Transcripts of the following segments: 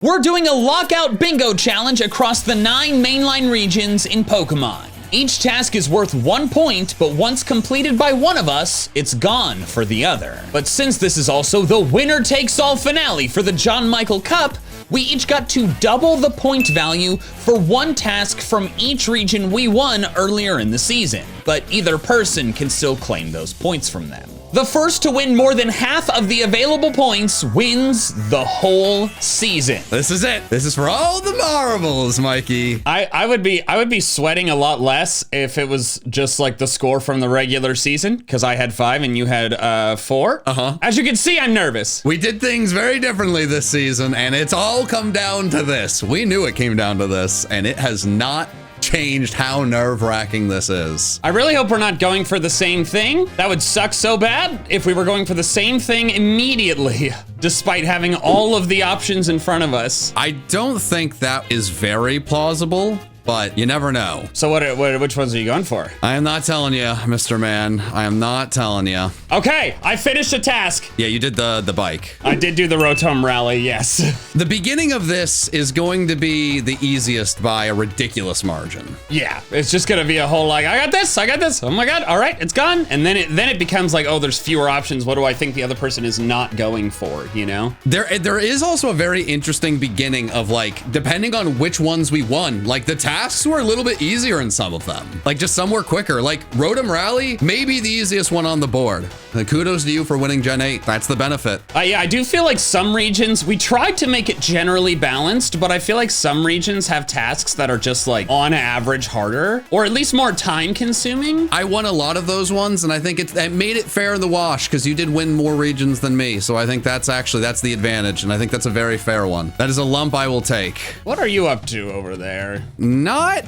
We're doing a lockout bingo challenge across the 9 mainline regions in Pokemon. Each task is worth 1 point, but once completed by one of us, it's gone for the other. But since this is also the winner-takes-all finale for the John Michael Cup, we each got to double the point value for one task from each region we won earlier in the season, but either person can still claim those points from them. The first to win more than half of the available points wins the whole season. This is it. This is for all the marbles, Mikey. I would be sweating a lot less if it was just like the score from the regular season, because I had 5 and you had 4. As you can see, I'm nervous. We did things very differently this season, and it's all come down to this. We knew it came down to this, and it has not changed how nerve-wracking this is. I really hope we're not going for the same thing. That would suck so bad if we were going for the same thing immediately, despite having all of the options in front of us. I don't think that is very plausible, but you never know. So which ones are you going for? I am not telling you, Mr. Man. I am not telling you. Okay, I finished a task. Yeah, you did the bike. I did do the Rotom Rally, yes. The beginning of this is going to be the easiest by a ridiculous margin. Yeah, it's just gonna be a whole like, I got this. Oh my God, all right, it's gone. And then it becomes like, oh, there's fewer options. What do I think the other person is not going for, you know? There is also a very interesting beginning of like, depending on which ones we won, like the tasks were a little bit easier in some of them. Like just some were quicker. Like Rotom Rally, maybe the easiest one on the board. Kudos to you for winning Gen 8. That's the benefit. Yeah, I do feel like some regions, we tried to make it generally balanced, but I feel like some regions have tasks that are just like on average harder, or at least more time consuming. I won a lot of those ones, and I think it made it fair in the wash because you did win more regions than me. So I think that's the advantage, and I think that's a very fair one. That is a lump I will take. What are you up to over there? Not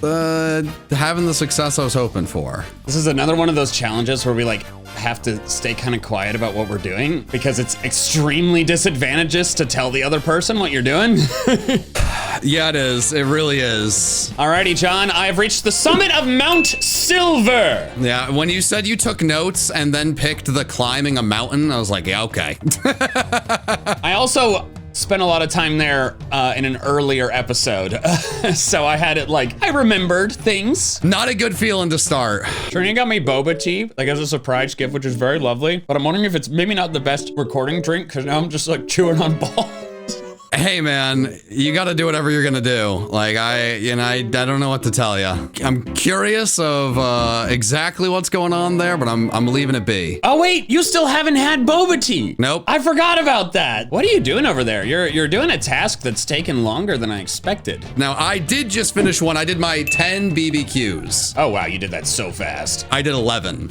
having the success I was hoping for. This is another one of those challenges where we like have to stay kind of quiet about what we're doing because it's extremely disadvantageous to tell the other person what you're doing. Yeah, it is. It really is. Alrighty, John, I've reached the summit of Mount Silver. Yeah, when you said you took notes and then picked the climbing a mountain, I was like, yeah, okay. I also spent a lot of time there in an earlier episode. So I had it like, I remembered things. Not a good feeling to start. Trini got me boba tea, like as a surprise gift, which is very lovely. But I'm wondering if it's maybe not the best recording drink because now I'm just like chewing on balls. Hey man, you gotta do whatever you're gonna do. Like I don't know what to tell you. I'm curious of exactly what's going on there, but I'm leaving it be. Oh wait, you still haven't had boba tea. Nope. I forgot about that. What are you doing over there? You're doing a task that's taken longer than I expected. Now I did just finish one. I did my 10 BBQs. Oh wow, you did that so fast. I did 11.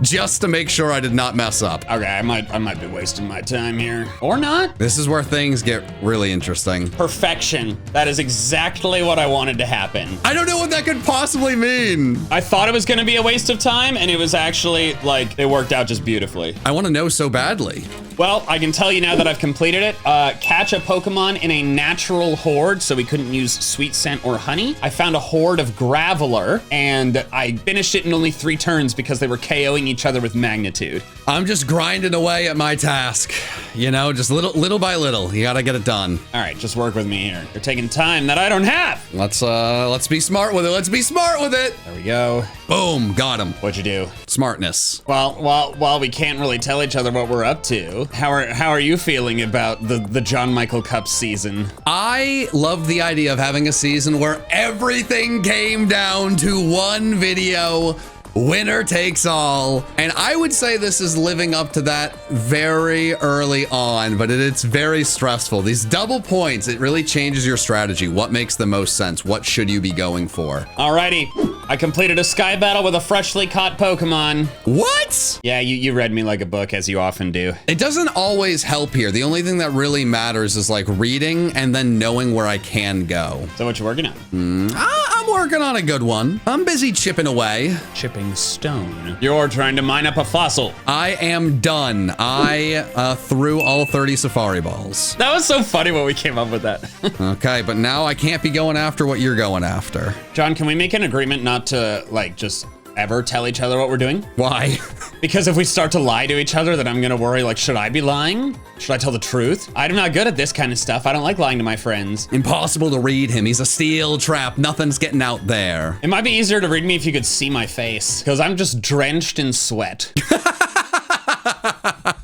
Just to make sure I did not mess up. Okay, I might be wasting my time here. Or not. This is where things get really interesting. Perfection. That is exactly what I wanted to happen. I don't know what that could possibly mean. I thought it was gonna be a waste of time, and it was actually, like, it worked out just beautifully. I want to know so badly. Well, I can tell you now that I've completed it. Catch a Pokemon in a natural horde, so we couldn't use Sweet Scent or Honey. I found a horde of Graveler, and I finished it in only 3 turns because they were KOing each other with Magnitude. I'm just grinding away at my task. You know, just little by little. You gotta get it done. All right, just work with me here. You're taking time that I don't have. Let's be smart with it. Let's be smart with it. There we go. Boom, got him. What'd you do? Smartness. Well, while we can't really tell each other what we're up to, how are you feeling about the John Michael Cup season? I love the idea of having a season where everything came down to one video. Winner takes all. And I would say this is living up to that very early on, but it's very stressful. These double points, it really changes your strategy. What makes the most sense? What should you be going for? Alrighty, I completed a sky battle with a freshly caught Pokemon. What? Yeah, you read me like a book, as you often do. It doesn't always help here. The only thing that really matters is like reading and then knowing where I can go. So what you working on? I'm working on a good one. I'm busy chipping away. Chipping stone. You're trying to mine up a fossil. I am done. I threw all 30 Safari Balls. That was so funny when we came up with that. Okay, but now I can't be going after what you're going after. John, can we make an agreement not to like just ever tell each other what we're doing. Why? Because if we start to lie to each other, then I'm gonna worry, like, should I be lying? Should I tell the truth? I'm not good at this kind of stuff. I don't like lying to my friends. Impossible to read him. He's a steel trap. Nothing's getting out there. It might be easier to read me if you could see my face, because I'm just drenched in sweat.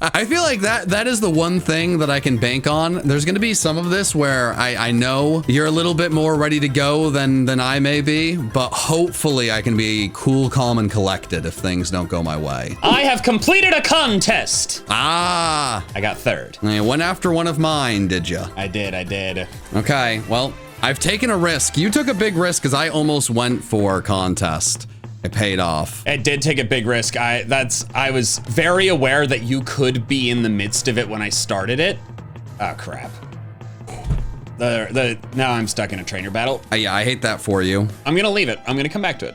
I feel like that is the one thing that I can bank on. There's gonna be some of this where I know you're a little bit more ready to go than I may be, but hopefully I can be cool, calm, and collected if things don't go my way. I have completed a contest. Ah. I got third. You went after one of mine, did you? I did. Okay, well, I've taken a risk. You took a big risk because I almost went for contest. It paid off. It did take a big risk. I was very aware that you could be in the midst of it when I started it. Oh crap. Now I'm stuck in a trainer battle. Yeah, I hate that for you. I'm gonna leave it. I'm gonna come back to it.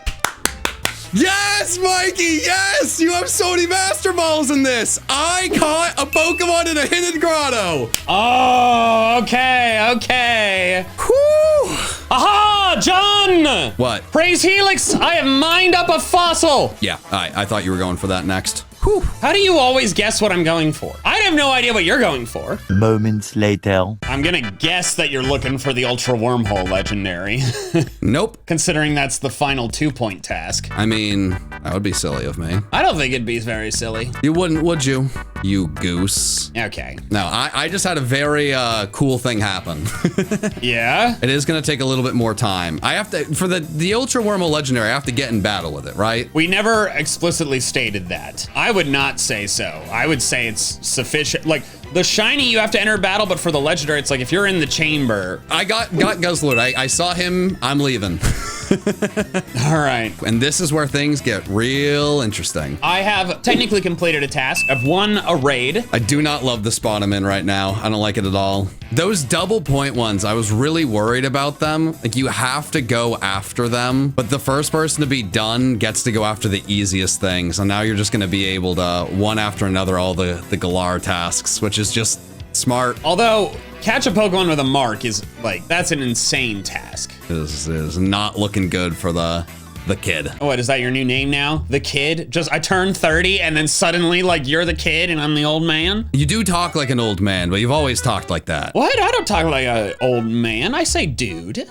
Yes, Mikey, yes! You have so many Master Balls in this. I caught a Pokemon in a hidden grotto. Oh, okay. Whew. Aha, John! What? Praise Helix, I have mined up a fossil. Yeah, I thought you were going for that next. Whew. How do you always guess what I'm going for? I have no idea what you're going for. Moments later. I'm gonna guess that you're looking for the Ultra Wormhole Legendary. Nope. Considering that's the final 2-point task. I mean, that would be silly of me. I don't think it'd be very silly. You wouldn't, would you? You goose. Okay. No, I just had a very cool thing happen. Yeah? It is gonna take a little bit more time. I have to, for the Ultra Wormhole Legendary, I have to get in battle with it, right? We never explicitly stated that. I would not say so. I would say it's sufficient. Like, the shiny, you have to enter battle, but for the legendary, it's like if you're in the chamber. I got Guzzlord. I saw him. I'm leaving. All right. And this is where things get real interesting. I have technically completed a task. I've won a raid. I do not love the spot I'm in right now. I don't like it at all. Those double point ones, I was really worried about them. Like, you have to go after them, but the first person to be done gets to go after the easiest things. And now you're just going to be able to one after another all the Galar tasks, which is just smart. Although, catch a Pokemon with a mark is, like, that's an insane task. This is not looking good for the kid. Oh, what, is that your new name now? The Kid? Just, I turned 30 and then suddenly, like, you're the kid and I'm the old man? You do talk like an old man, but you've always talked like that. What? I don't talk like an old man. I say dude.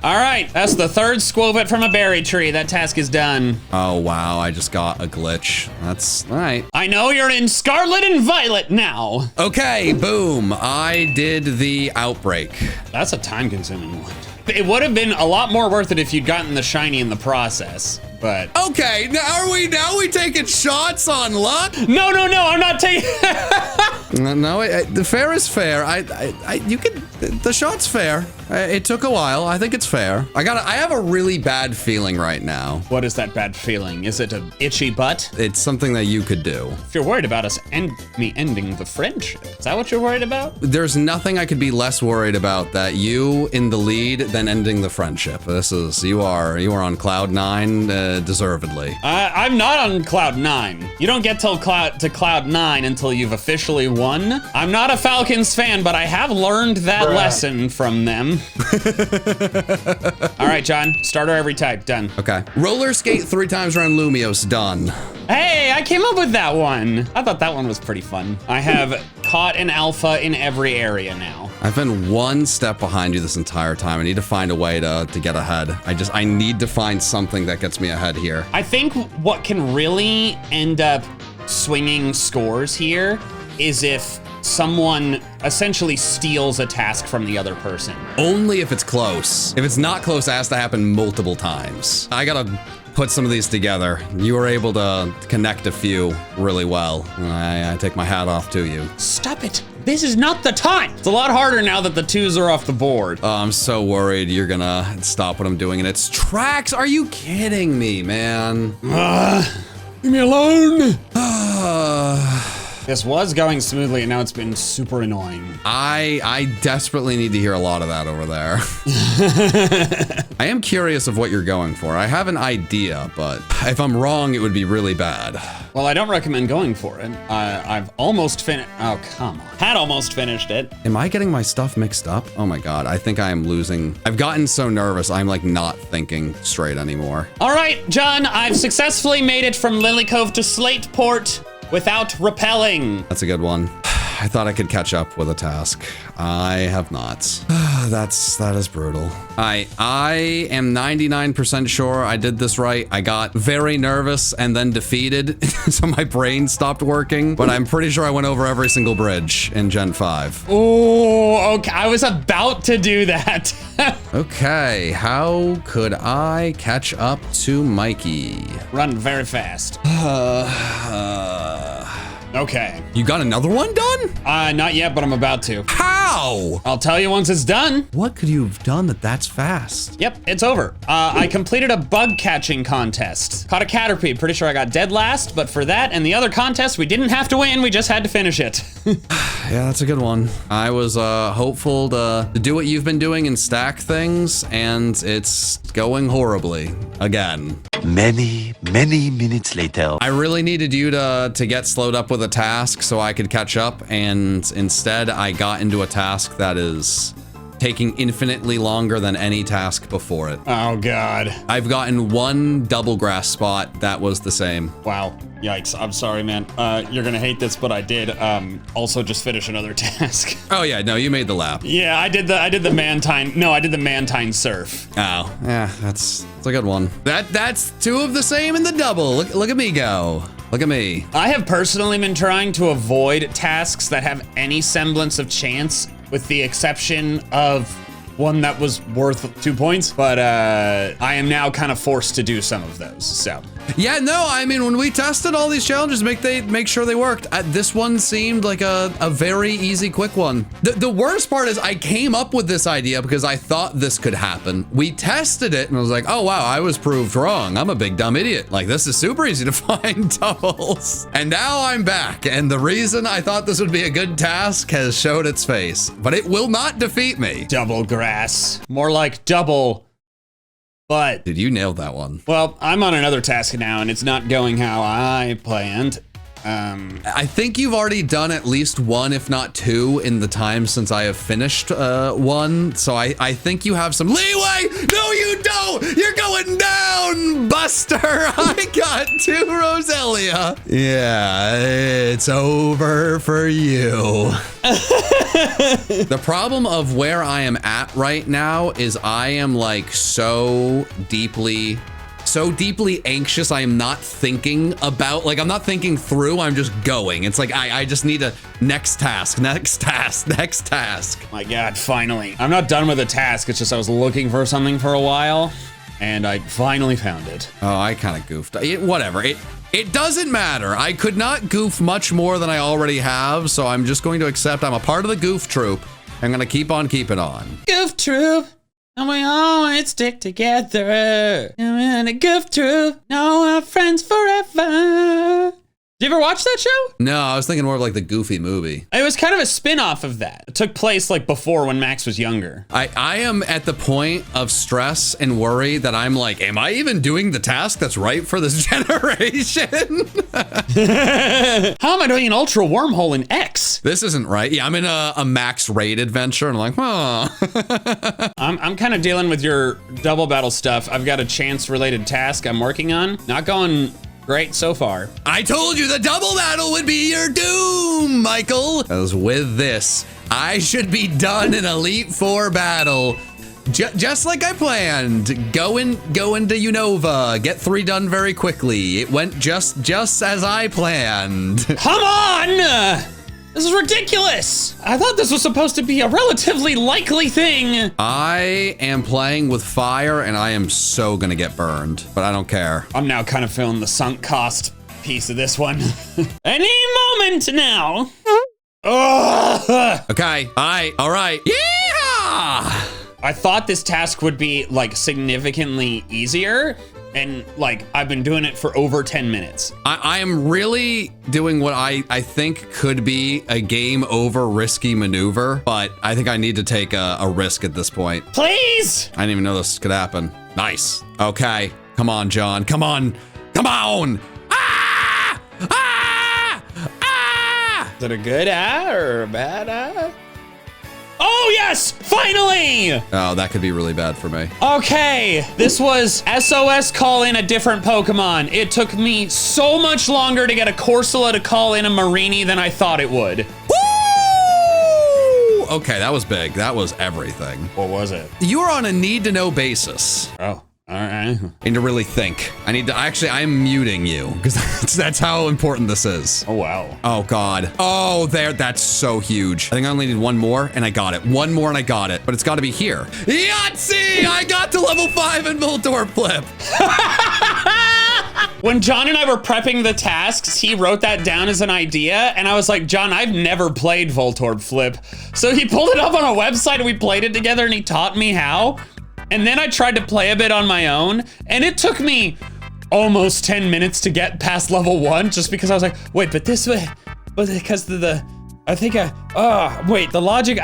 All right, that's the third Squovit from a berry tree. That task is done. Oh, wow, I just got a glitch. That's all right. I know you're in Scarlet and Violet now. Okay, boom. I did the outbreak. That's a time-consuming one. It would have been a lot more worth it if you'd gotten the shiny in the process, but... Okay, now are we taking shots on luck? No, I'm not taking... No, the fair is fair. You can, the shot's fair. It took a while. I think it's fair. I have a really bad feeling right now. What is that bad feeling? Is it an itchy butt? It's something that you could do. If you're worried about me ending the friendship, is that what you're worried about? There's nothing I could be less worried about that you in the lead than ending the friendship. You are on cloud 9, deservedly. I'm not on cloud 9. You don't get to cloud 9 until you've officially won. I'm not a Falcons fan, but I have learned that lesson from them. All right, John, starter every type, done. Okay. Roller skate 3 times around Lumios, done. Hey, I came up with that one. I thought that one was pretty fun. I have caught an alpha in every area now. I've been one step behind you this entire time. I need to find a way to get ahead. I need to find something that gets me ahead here. I think what can really end up swinging scores here is if someone essentially steals a task from the other person. Only if it's close. If it's not close, it has to happen multiple times. I gotta put some of these together. You were able to connect a few really well. I take my hat off to you. Stop it. This is not the time. It's a lot harder now that the 2s are off the board. Oh, I'm so worried you're gonna stop what I'm doing and it's tracks. Are you kidding me, man? Leave me alone. This was going smoothly, and now it's been super annoying. I desperately need to hear a lot of that over there. I am curious of what you're going for. I have an idea, but if I'm wrong, it would be really bad. Well, I don't recommend going for it. I've almost finished. Oh, come on. Had almost finished it. Am I getting my stuff mixed up? Oh my God, I think I am losing. I've gotten so nervous, I'm like not thinking straight anymore. All right, John, I've successfully made it from Lily Cove to Slateport without rappelling. That's a good one. I thought I could catch up with a task. I have not. That is brutal. I am 99% sure I did this right. I got very nervous and then defeated, so my brain stopped working, but I'm pretty sure I went over every single bridge in Gen 5. Oh, okay. I was about to do that. Okay, how could I catch up to Mikey? Run very fast. Okay. You got another one done? Not yet, but I'm about to. How? I'll tell you once it's done. What could you have done that's fast? Yep, it's over. I completed a bug catching contest. Caught a Caterpie. Pretty sure I got dead last, but for that and the other contest, we didn't have to win. We just had to finish it. Yeah, that's a good one. I was hopeful to do what you've been doing and stack things, and it's going horribly again. Many minutes later. I really needed you to get slowed up with a task so I could catch up, and instead I got into a task that is taking infinitely longer than any task before it. Oh God. I've gotten one double grass spot that was the same. Wow. Yikes. I'm sorry, man. You're gonna hate this, but I did also just finish another task. Oh yeah, no, you made the lap. Yeah, I did the Mantine surf. Oh, yeah, that's a good one. That's two of the same in the double. Look at me go. Look at me. I have personally been trying to avoid tasks that have any semblance of chance, with the exception of one that was worth 2 points, but I am now kind of forced to do some of those, so. Yeah, no, I mean, when we tested all these challenges, make sure they worked. This one seemed like a very easy, quick one. The worst part is I came up with this idea because I thought this could happen. We tested it and I was like, oh wow, I was proved wrong. I'm a big dumb idiot. Like, this is super easy to find doubles. And now I'm back, and the reason I thought this would be a good task has showed its face, but it will not defeat me. Double grass. More like double. But Dude, you nailed that one. Well, I'm on another task now, and it's not going how I planned. I think you've already done at least one, if not two, in the time since I have finished one. So I think you have some leeway. No, you don't. You're going down, Buster. I got 2 Roselia. Yeah, it's over for you. The problem of where I am at right now is I am like so deeply anxious. I am not thinking about, like, I'm not thinking through, I'm just going. It's like, I just need a next task. My God, finally. I'm not done with the task. It's just I was looking for something for a while, and I finally found it. Oh, I kind of goofed. Whatever. It doesn't matter. I could not goof much more than I already have, so I'm just going to accept I'm a part of the goof troop. I'm going to keep on keeping on. Goof troop. And we always stick together. And a goof troop. No, we're friends forever. Did you ever watch that show? No, I was thinking more of like the Goofy movie. It was kind of a spin-off of that. It took place like before when Max was younger. I am at the point of stress and worry that I'm like, am I even doing the task that's right for this generation? How am I doing an ultra wormhole in X? This isn't right. Yeah, I'm in a max raid adventure and I'm like, huh. I'm kind of dealing with your double battle stuff. I've got a chance related task I'm working on. Not going great so far. I told you the double battle would be your doom, Michael. Because with this, I should be done in Elite Four battle. Just like I planned. Go into Unova, get 3 done very quickly. It went just as I planned. Come on! This is ridiculous! I thought this was supposed to be a relatively likely thing. I am playing with fire and I am so gonna get burned, but I don't care. I'm now kind of feeling the sunk cost piece of this one. Any moment now. Okay, all right. Yeah! I thought this task would be like significantly easier, and like I've been doing it for over 10 minutes. I am really doing what I think could be a game over risky maneuver, but I think I need to take a risk at this point. Please! I didn't even know this could happen. Nice. Okay. Come on, John. Come on. Come on. Ah! Ah! Ah! Is it a good or a bad Oh yes, finally! Oh, that could be really bad for me. Okay, this was SOS call in a different Pokemon. It took me so much longer to get a Corsola to call in a Marini than I thought it would. Woo! Okay, that was big. That was everything. What was it? You are on a need-to-know basis. Oh. All right. I need to really think. I need to, actually, I'm muting you because that's how important this is. Oh, wow. Oh, God. Oh, that's so huge. I think I only need one more and I got it. One more and I got it, but it's got to be here. Yahtzee! I got to level 5 in Voltorb Flip. When John and I were prepping the tasks, he wrote that down as an idea, and I was like, John, I've never played Voltorb Flip. So he pulled it up on a website and we played it together and he taught me how. And then I tried to play a bit on my own, and it took me almost 10 minutes to get past level 1 just because I was like, wait, but this way, but because of the, I think wait, the logic,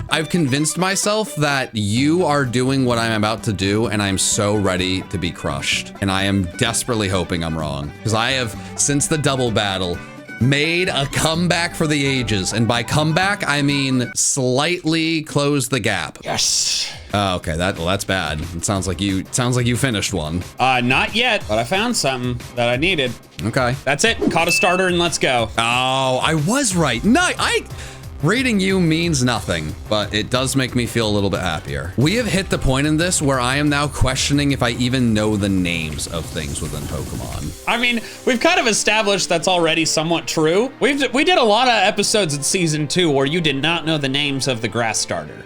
I've convinced myself that you are doing what I'm about to do, and I'm so ready to be crushed. And I am desperately hoping I'm wrong, because I have, since the double battle, made a comeback for the ages. And by comeback, I mean slightly close the gap. Yes. Oh, okay, that's bad. It sounds like you finished one. Not yet, but I found something that I needed. Okay. That's it, caught a starter and let's go. Oh, I was right. No, reading you means nothing, but it does make me feel a little bit happier. We have hit the point in this where I am now questioning if I even know the names of things within Pokemon. I mean, we've kind of established that's already somewhat true. We did a lot of episodes in season 2 where you did not know the names of the grass starter.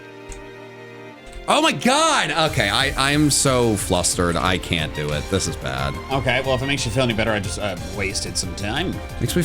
Oh my God. Okay, I'm so flustered. I can't do it. This is bad. Okay, well, if it makes you feel any better, I just wasted some time. Makes me,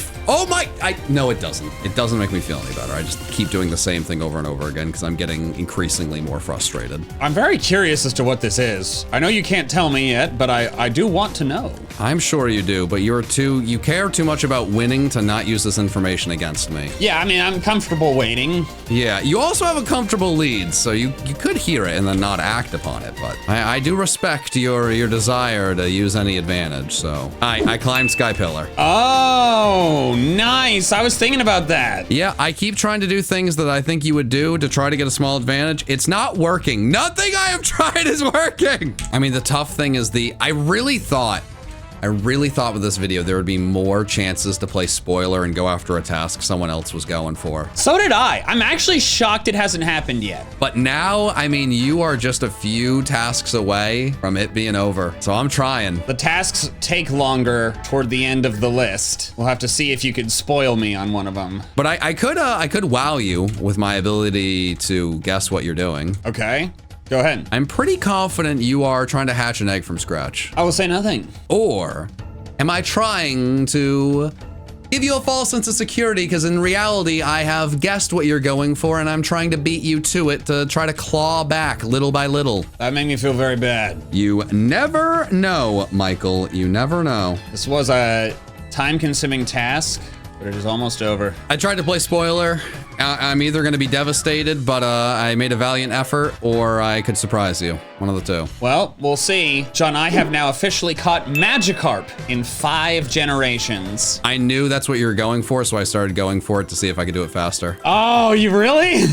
no, it doesn't. It doesn't make me feel any better. I just keep doing the same thing over and over again because I'm getting increasingly more frustrated. I'm very curious as to what this is. I know you can't tell me yet, but I do want to know. I'm sure you do, but you care too much about winning to not use this information against me. Yeah, I mean, I'm comfortable waiting. Yeah, you also have a comfortable lead, so you could hear it and then not act upon it, but I do respect your desire to use any advantage, so. I climbed Sky Pillar. Oh, nice. I was thinking about that. Yeah, I keep trying to do things that I think you would do to try to get a small advantage. It's not working. Nothing I have tried is working. I mean, the tough thing is I really thought with this video there would be more chances to play spoiler and go after a task someone else was going for. So did I. I'm actually shocked it hasn't happened yet. But now, I mean, you are just a few tasks away from it being over. So I'm trying. The tasks take longer toward the end of the list. We'll have to see if you could spoil me on one of them. But I could wow you with my ability to guess what you're doing. Okay. Go ahead. I'm pretty confident you are trying to hatch an egg from scratch. I will say nothing. Or am I trying to give you a false sense of security because in reality, I have guessed what you're going for and I'm trying to beat you to it to try to claw back little by little. That made me feel very bad. You never know, Michael. You never know. This was a time-consuming task, but it is almost over. I tried to play spoiler. I'm either going to be devastated, but I made a valiant effort, or I could surprise you. One of the two. Well, we'll see. John, I have now officially caught Magikarp in 5 generations. I knew that's what you were going for, so I started going for it to see if I could do it faster. Oh, you really?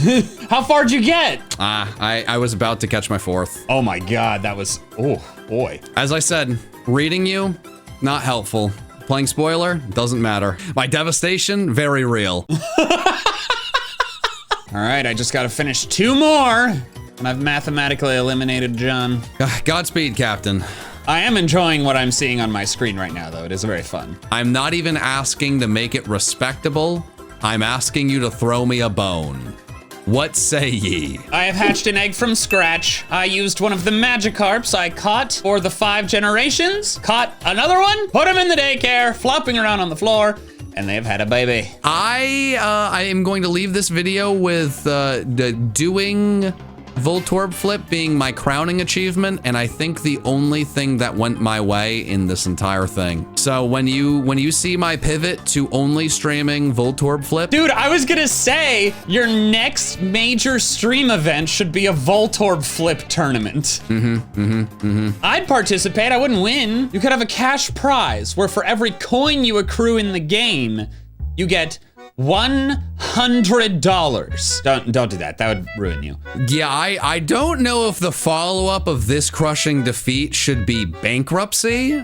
How far'd you get? I was about to catch my 4th. Oh my God, that was, oh boy. As I said, reading you, not helpful. Playing spoiler, doesn't matter. My devastation, very real. All right, I just gotta finish 2 more, and I've mathematically eliminated John. Godspeed, Captain. I am enjoying what I'm seeing on my screen right now, though. It is very fun. I'm not even asking to make it respectable. I'm asking you to throw me a bone. What say ye? I have hatched an egg from scratch. I used one of the Magikarps I caught for the 5 generations, caught another one, put him in the daycare, flopping around on the floor, and they've had a baby. I am going to leave this video with doing Voltorb flip being my crowning achievement, and I think the only thing that went my way in this entire thing. So when you see my pivot to only streaming Voltorb flip, Dude, I was gonna say your next major stream event should be a Voltorb flip tournament. I'd participate, I wouldn't win. You could have a cash prize where for every coin you accrue in the game, you get $100. Don't do that, that would ruin you. yeah, I don't know if the follow-up of this crushing defeat should be bankruptcy.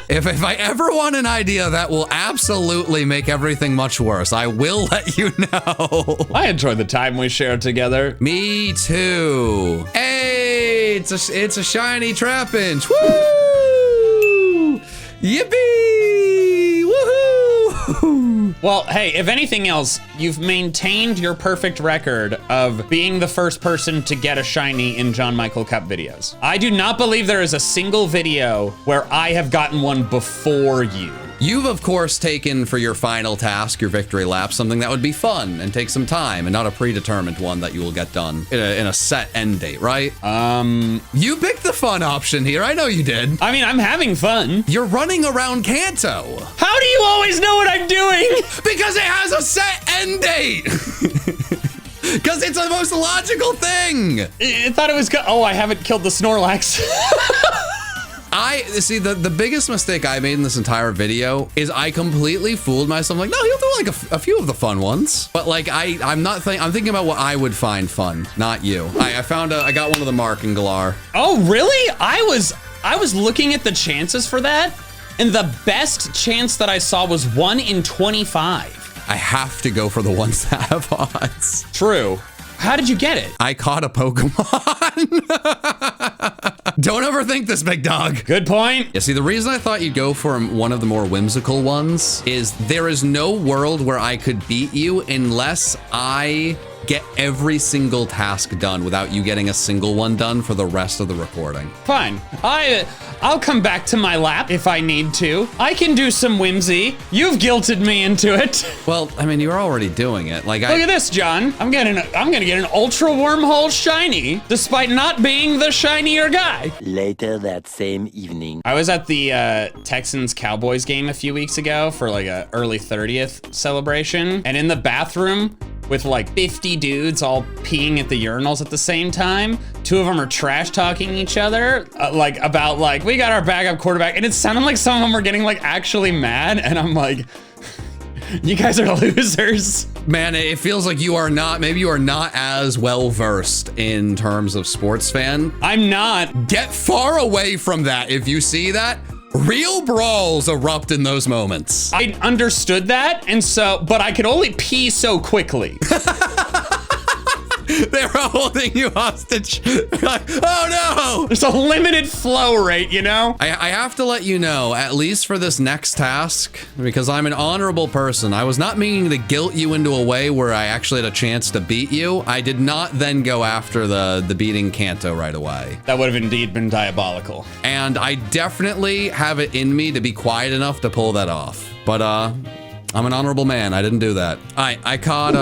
If I ever want an idea that will absolutely make everything much worse, I will let you know. I enjoyed the time we shared together. Me too. Hey, it's a shiny Trapinch. Woo! Yippee! Woohoo! Well, hey, if anything else, you've maintained your perfect record of being the first person to get a shiny in John Michael Cup videos. I do not believe there is a single video where I have gotten one before you. You've, of course, taken for your final task, your victory lap, something that would be fun and take some time and not a predetermined one that you will get done in a set end date, right? You picked the fun option here. I know you did. I mean, I'm having fun. You're running around Kanto. How do you always know what I'm doing? Because it has a set end date. Because it's the most logical thing. I thought it was oh, I haven't killed the Snorlax. See, the biggest mistake I made in this entire video is I completely fooled myself. Like, no, he'll do like a few of the fun ones. But like, I'm thinking about what I would find fun, not you. I got one of the Marking Galar. Oh, really? I was looking at the chances for that, and the best chance that I saw was 1 in 25. I have to go for the ones that have odds. True. How did you get it? I caught a Pokemon. Don't overthink this, big dog. Good point. Yeah, see, the reason I thought you'd go for one of the more whimsical ones is there is no world where I could beat you unless I get every single task done without you getting a single one done for the rest of the recording. Fine. I'll come back to my lap if I need to. I can do some whimsy. You've guilted me into it. Well, I mean, you're already doing it. Like, look at this, John. I'm gonna get an ultra wormhole shiny, despite not being the shinier guy. Later that same evening. I was at the Texans Cowboys game a few weeks ago for like a early 30th celebration, and in the bathroom with like 50 dudes all peeing at the urinals at the same time, 2 of them are trash talking each other, about we got our backup quarterback, and it sounded like some of them were getting like actually mad, and I'm like, you guys are losers. Man, it feels like maybe you are not as well versed in terms of sports fan. I'm not. Get far away from that if you see that. Real brawls erupt in those moments. I understood that, but I could only pee so quickly. They were holding you hostage. Like, oh no! There's a limited flow rate, you know? I have to let you know, at least for this next task, because I'm an honorable person. I was not meaning to guilt you into a way where I actually had a chance to beat you. I did not then go after the beating Kanto right away. That would have indeed been diabolical. And I definitely have it in me to be quiet enough to pull that off. But I'm an honorable man. I didn't do that. I caught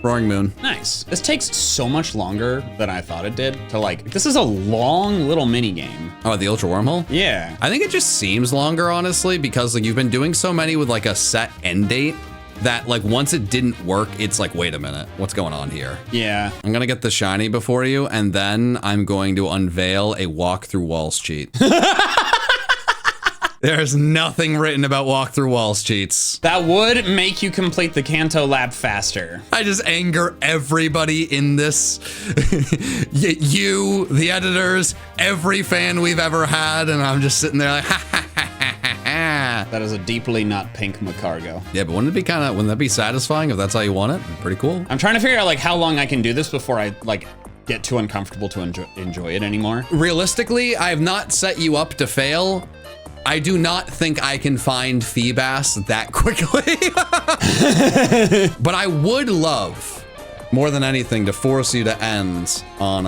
Roaring Moon. Nice. This takes so much longer than I thought it did to this is a long little mini game. Oh, the Ultra Wormhole? Yeah. I think it just seems longer, honestly, because you've been doing so many with a set end date that once it didn't work, it's like, wait a minute, what's going on here? Yeah. I'm gonna get the shiny before you, and then I'm going to unveil a walk through walls cheat. There's nothing written about walk through walls cheats. That would make you complete the Kanto lab faster. I just anger everybody in this. You, the editors, every fan we've ever had, and I'm just sitting there like, ha ha ha ha ha. That is a deeply not pink Macargo. Yeah, but wouldn't that be satisfying if that's how you want it? Pretty cool. I'm trying to figure out how long I can do this before I get too uncomfortable to enjoy it anymore. Realistically, I have not set you up to fail. I do not think I can find Feebas that quickly. But I would love, more than anything, to force you to end on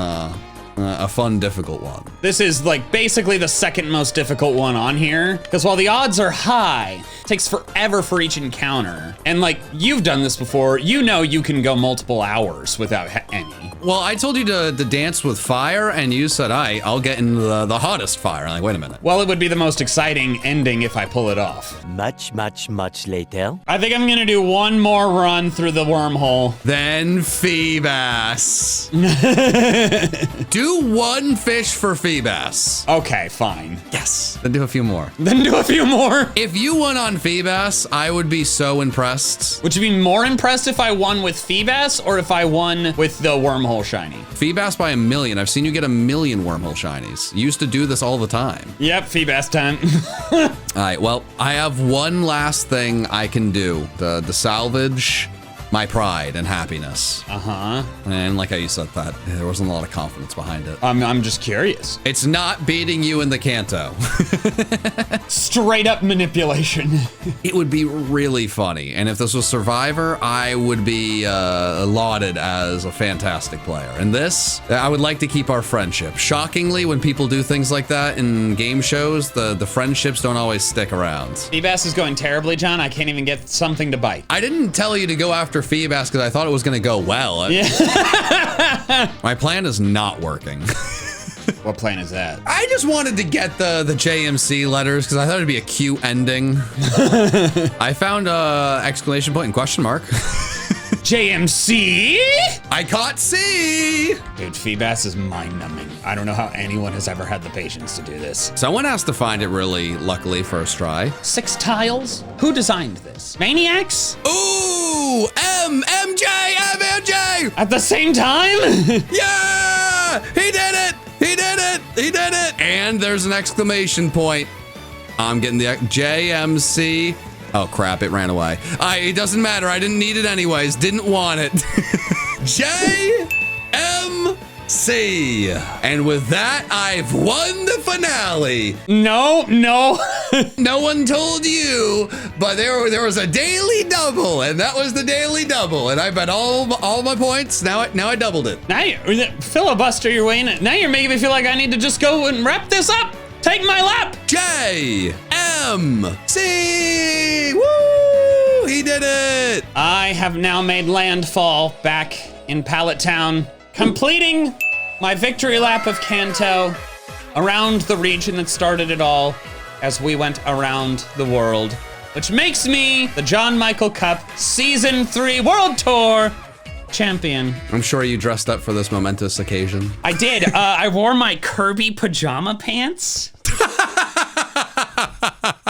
a fun, difficult one. This is like basically the second most difficult one on here, because while the odds are high, it takes forever for each encounter. And like, you've done this before, you know you can go multiple hours without any. Well, I told you to dance with fire, and you said, I'll get in the hottest fire. I'm like, wait a minute. Well, it would be the most exciting ending if I pull it off. Much, much, much later. I think I'm gonna do one more run through the wormhole. Then Feebas. Do one fish for Feebas. Okay, fine. Yes. Then do a few more. Then do a few more. If you won on Feebas, I would be so impressed. Would you be more impressed if I won with Feebas or if I won with the wormhole shiny? Feebas by 1,000,000. I've seen you get 1,000,000 wormhole shinies. You used to do this all the time. Yep, Feebas time. All right, well, I have one last thing I can do. The salvage my pride and happiness. Uh-huh. And like how you said that, there wasn't a lot of confidence behind it. I'm just curious. It's not beating you in the Kanto. Straight up manipulation. It would be really funny. And if this was Survivor, I would be lauded as a fantastic player. And this, I would like to keep our friendship. Shockingly, when people do things like that in game shows, the friendships don't always stick around. Feebas is going terribly, John. I can't even get something to bite. I didn't tell you to go after Feebas because I thought it was gonna go well. Yeah. My plan is not working. What plan is that? I just wanted to get the JMC letters because I thought it'd be a cute ending. I found exclamation point and question mark. JMC? I caught C! Dude, Feebas is mind-numbing. I don't know how anyone has ever had the patience to do this. Someone has to find it really luckily first try. 6 tiles? Who designed this? Maniacs? Ooh! MJ! At the same time? Yeah! He did it! He did it! He did it! And there's an exclamation point. I'm getting the JMC. Oh crap, it ran away. It doesn't matter, I didn't need it anyways. Didn't want it. JMC. And with that, I've won the finale. No. No one told you, but there was a daily double, and that was the daily double. And I bet all my points. Now I doubled it. Now you filibuster your way in. Now you're making me feel like I need to just go and wrap this up. Take my lap. JMC. Woo! He did it. I have now made landfall back in Pallet Town, completing my victory lap of Kanto around the region that started it all as we went around the world, which makes me the John Michael Cup Season 3 World Tour champion. I'm sure you dressed up for this momentous occasion. I did. I wore my Kirby pajama pants.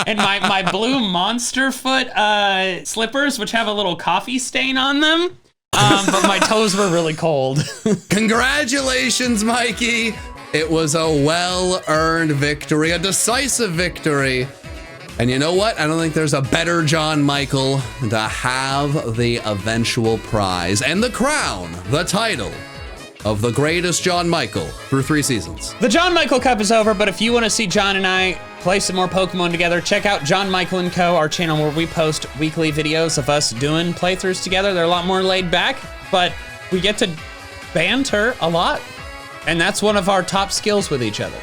And my blue monster foot slippers, which have a little coffee stain on them. But my toes were really cold. Congratulations, Mikey. It was a well-earned victory, a decisive victory. And you know what? I don't think there's a better John Michael to have the eventual prize and the crown, the title of the greatest John Michael through 3 seasons. The John Michael Cup is over, but if you want to see John and I play some more Pokemon together, check out John Michael & Co., our channel where we post weekly videos of us doing playthroughs together. They're a lot more laid back, but we get to banter a lot. And that's one of our top skills with each other.